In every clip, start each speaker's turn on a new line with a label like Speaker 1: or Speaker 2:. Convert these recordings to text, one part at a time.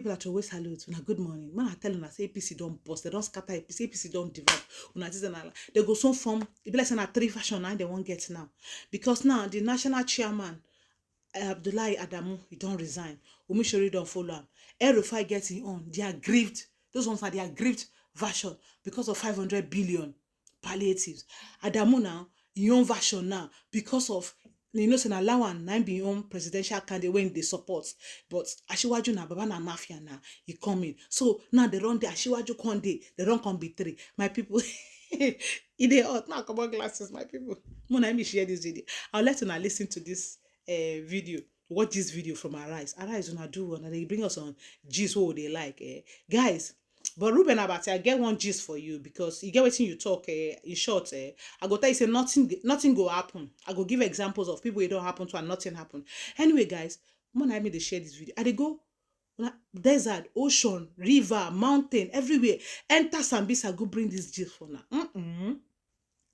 Speaker 1: People are always salute. Una good morning. When I tell them, I say APC don't bust, they don't scatter APC, APC don't divide. They go some form. It be like saying a three fashion now they won't get now. Because now the national chairman, Abdullahi Adamu, he don't resign. Umishori don't follow him. Erufai gets it on. They are grieved. Those ones are the aggrieved version because of 500 billion palliatives. Adamu now, his own version now, because of say na Lawan na be own presidential candidate when they support, but Asiwaju na Baba na mafia na he come in. So now they run the Asiwaju come dey, they don't come be three. My people, it dey hot now. Come on glasses, my people. Let me share this video. I'll let you now listen to this video. Watch this video from Arise. Arise una do one, and they bring us on gist what they like, guys. But Ruben Abati, I get one gist for you because you get wetin you talk in short. I go tell you say nothing go happen. I go give examples of people it don't happen to and nothing happen. Anyway, guys, when I made they share this video, I they go desert, ocean, river, mountain, everywhere. Enter Sambisa, go bring this gist for now.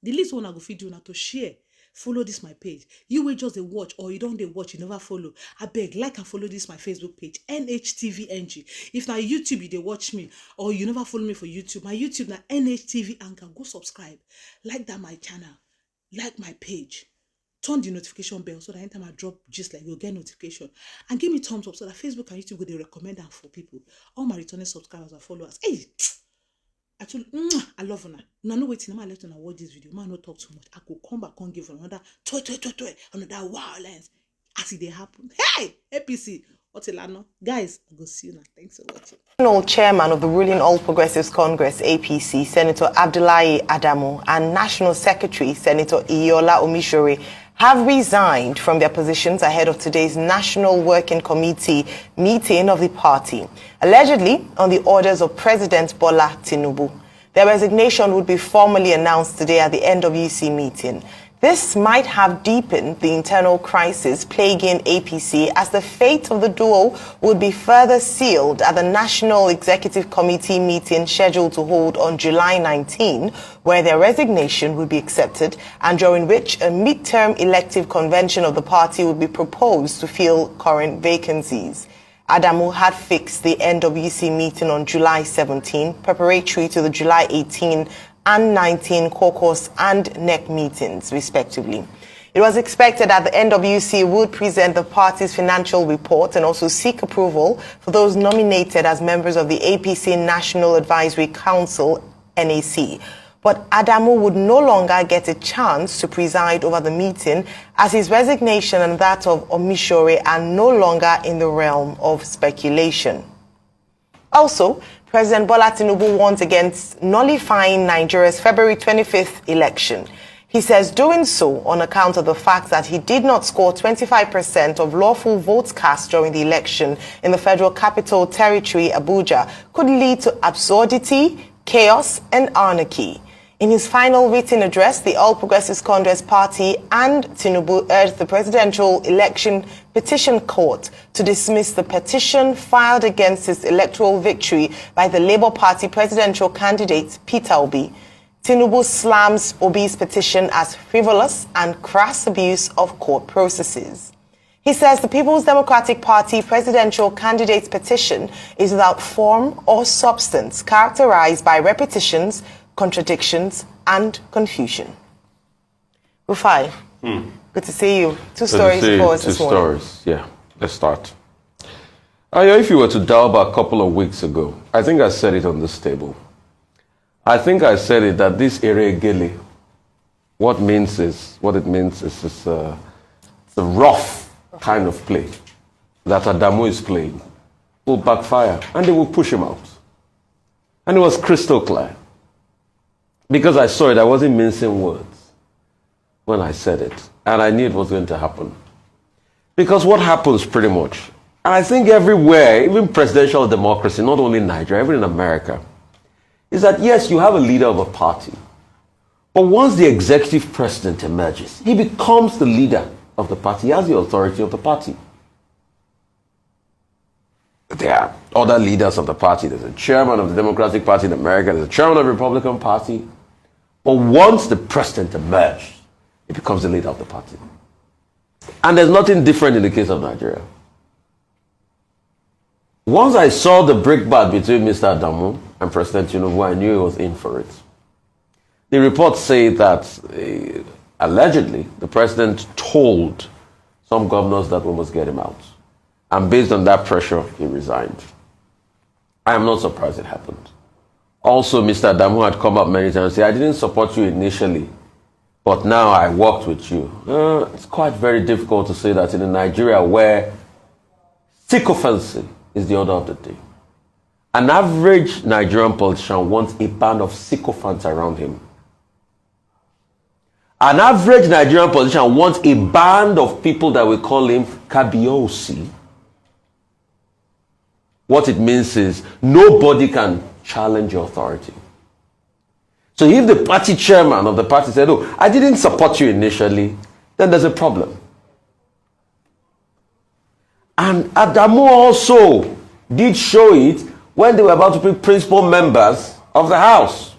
Speaker 1: The least one I go feed you now to share. Follow this my page. You will just watch or you don't watch, you never follow. I beg, like and follow this my Facebook page, NHTVNG. If now YouTube they watch me or you never follow me for YouTube, my YouTube na NHTV Anchor. Go subscribe. Like that my channel. Like my page. Turn the notification bell so that anytime I drop just like you'll get notification. And give me thumbs up so that Facebook and YouTube will they recommend them for people. All my returning subscribers and followers. Hey! Actually, I love una. No waiting. I'm let una watch this video. Man, not talk too much. I could come back and give another another violence as it they happen. Hey, APC, what's it guys? I go see you now. Thanks for watching.
Speaker 2: National Chairman of the ruling All Progressives Congress (APC), Senator Abdullahi Adamu, and National Secretary Senator Iola Omishore have resigned from their positions ahead of today's National Working Committee meeting of the party, allegedly on the orders of President Bola Tinubu. Their resignation would be formally announced today at the NWC meeting. This might have deepened the internal crisis plaguing APC, as the fate of the duo would be further sealed at the National Executive Committee meeting scheduled to hold on July 19, where their resignation would be accepted and during which a midterm elective convention of the party would be proposed to fill current vacancies. Adamu had fixed the NWC meeting on July 17, preparatory to the July 18 and 19 caucus and NEC meetings, respectively. It was expected that the NWC would present the party's financial report and also seek approval for those nominated as members of the APC National Advisory Council, NAC. But Adamu would no longer get a chance to preside over the meeting, as his resignation and that of Omishore are no longer in the realm of speculation. Also, President Bola Tinubu warns against nullifying Nigeria's February 25th election. He says doing so on account of the fact that he did not score 25% of lawful votes cast during the election in the Federal Capital Territory, Abuja, could lead to absurdity, chaos, and anarchy. In his final written address, the All Progressives Congress Party and Tinubu urged the Presidential Election Petition Court to dismiss the petition filed against his electoral victory by the Labour Party presidential candidate Peter Obi. Tinubu slams Obi's petition as frivolous and crass abuse of court processes. He says the People's Democratic Party presidential candidate's petition is without form or substance, characterized by repetitions, contradictions, and confusion. Rufai, good to see you. Two stories for us this morning.
Speaker 3: Yeah. Let's start. If you were to dial back a couple of weeks ago, I think I said it on this table. I think I said it that this Aggrièvèd, what it means is it's a rough kind of play that Adamu is playing will backfire and they will push him out. And it was crystal clear. Because I saw it, I wasn't mincing words when I said it. And I knew it was going to happen. Because what happens pretty much, and I think everywhere, even presidential democracy, not only in Nigeria, even in America, is that yes, you have a leader of a party. But once the executive president emerges, he becomes the leader of the party. He has the authority of the party. There are other leaders of the party. There's a chairman of the Democratic Party in America. There's a chairman of the Republican Party. But once the president emerges, he becomes the leader of the party. And there's nothing different in the case of Nigeria. Once I saw the brickbat between Mr. Adamu and President Tinubu, I knew he was in for it. The reports say that allegedly the president told some governors that we must get him out. And based on that pressure, he resigned. I am not surprised it happened. Also, Mr. Adamu had come up many times and said, I didn't support you initially, but now I worked with you. It's quite very difficult to say that in a Nigeria where sycophancy is the order of the day. An average Nigerian politician wants a band of sycophants around him. An average Nigerian politician wants a band of people that we call him kabiosi. What it means is nobody can challenge your authority. So if the party chairman of the party said, oh, I didn't support you initially, then there's a problem. And Adamu also did show it when they were about to pick principal members of the House,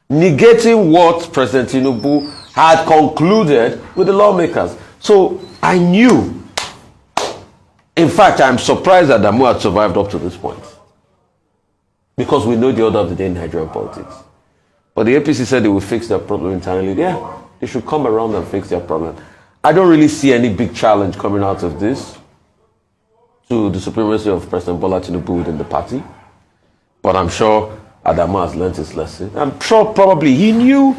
Speaker 3: negating what President Tinubu had concluded with the lawmakers. So I knew. In fact, I'm surprised that Adamu had survived up to this point. Because we know the order of the day in Nigerian politics. But the APC said they will fix their problem internally. Yeah, they should come around and fix their problem. I don't really see any big challenge coming out of this to the supremacy of President Bola Tinubu within the party. But I'm sure Adamu has learned his lesson. I'm sure probably he knew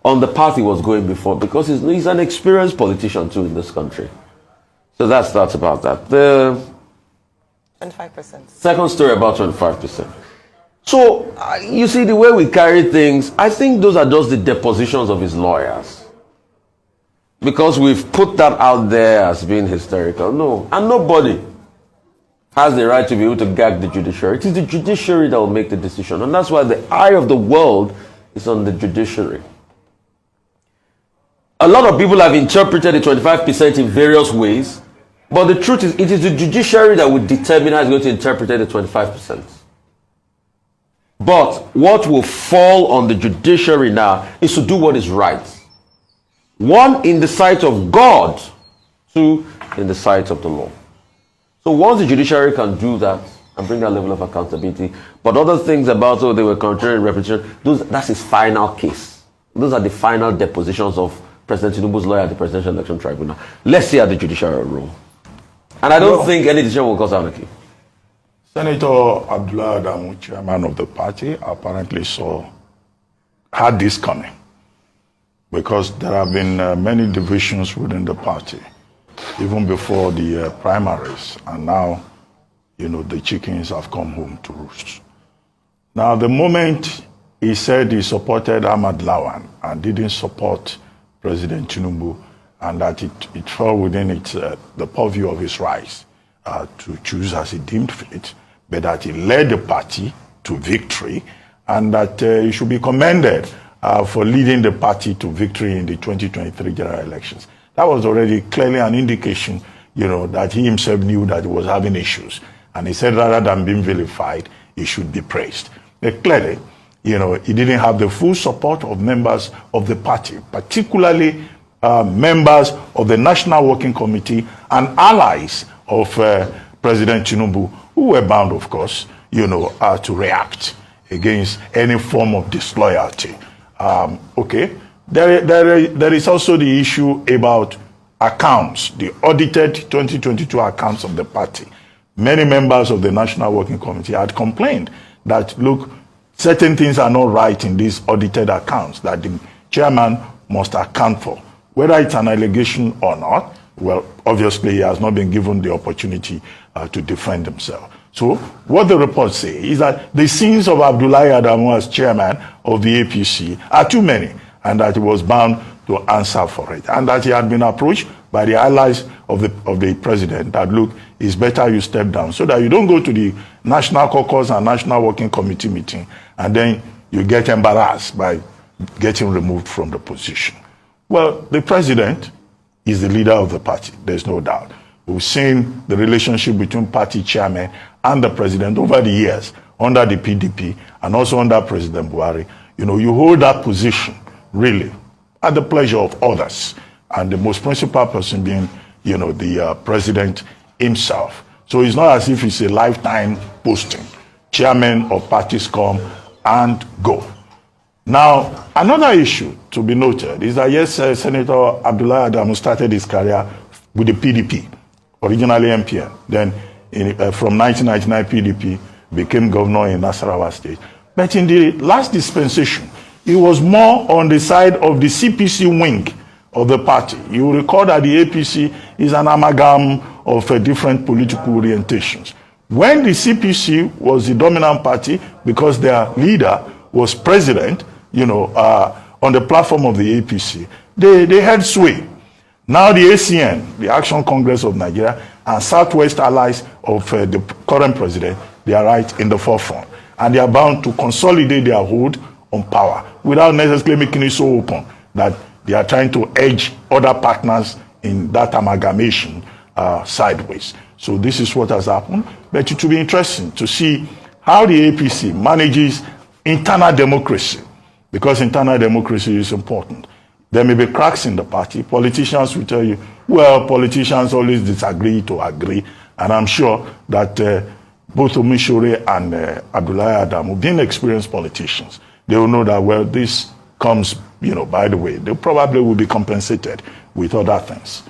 Speaker 3: on the path he was going before because he's an experienced politician too in this country. So that's about that. The
Speaker 2: 25%.
Speaker 3: Second story about 25%. So, you see the way we carry things, I think those are just the depositions of his lawyers. Because we've put that out there as being hysterical. No. And nobody has the right to be able to gag the judiciary. It is the judiciary that will make the decision. And that's why the eye of the world is on the judiciary. A lot of people have interpreted the 25% in various ways. But the truth is, it is the judiciary that will determine how it's going to interpret the 25%. But what will fall on the judiciary now is to do what is right. One, in the sight of God. Two, in the sight of the law. So once the judiciary can do that and bring that level of accountability, but other things about, oh, they were contrary repetition, that's his final case. Those are the final depositions of President Tinubu's lawyer at the Presidential Election Tribunal. Let's see how the judiciary rule. And I don't think any decision will cause anarchy.
Speaker 4: Senator Abdullah Adamu, chairman of the party, apparently had this coming because there have been many divisions within the party, even before the primaries, and now, the chickens have come home to roost. Now, the moment he said he supported Ahmad Lawan and didn't support President Tinubu, and that it fell within the purview of his rights to choose as he deemed fit, but that he led the party to victory, and that he should be commended for leading the party to victory in the 2023 general elections. That was already clearly an indication, that he himself knew that he was having issues. And he said rather than being vilified, he should be praised. But clearly, he didn't have the full support of members of the party, particularly members of the National Working Committee and allies of President Tinubu, who were bound, of course, to react against any form of disloyalty. Okay, there is also the issue about accounts, the audited 2022 accounts of the party. Many members of the National Working Committee had complained that, look, certain things are not right in these audited accounts that the chairman must account for. Whether it's an allegation or not, well, obviously he has not been given the opportunity to defend himself. So what the reports say is that the sins of Abdullahi Adamu as chairman of the APC are too many, and that he was bound to answer for it, and that he had been approached by the allies of the president that, look, it's better you step down so that you don't go to the National Caucus and National Working Committee meeting and then you get embarrassed by getting removed from the position. Well, the president is the leader of the party, there's no doubt. We've seen the relationship between party chairman and the president over the years under the PDP and also under President Buhari. You hold that position, really, at the pleasure of others, and the most principal person being, the president himself. So it's not as if it's a lifetime posting. Chairmen of parties come and go. Now, another issue to be noted is that yes, Senator Abdullahi Adamu started his career with the PDP, originally MPN. Then from 1999, PDP became governor in Nasarawa State. But in the last dispensation, he was more on the side of the CPC wing of the party. You will recall that the APC is an amalgam of different political orientations. When the CPC was the dominant party, because their leader was president, on the platform of the APC, they had sway. Now the ACN, the Action Congress of Nigeria, and Southwest allies of the current president, they are right in the forefront. And they are bound to consolidate their hold on power without necessarily making it so open that they are trying to edge other partners in that amalgamation sideways. So this is what has happened. But it will be interesting to see how the APC manages internal democracy, because internal democracy is important. There may be cracks in the party. Politicians will tell you, well, politicians always disagree to agree. And I'm sure that both Omishore and Abdullahi Adamu, being experienced politicians, they will know that, well, this comes, by the way. They probably will be compensated with other things.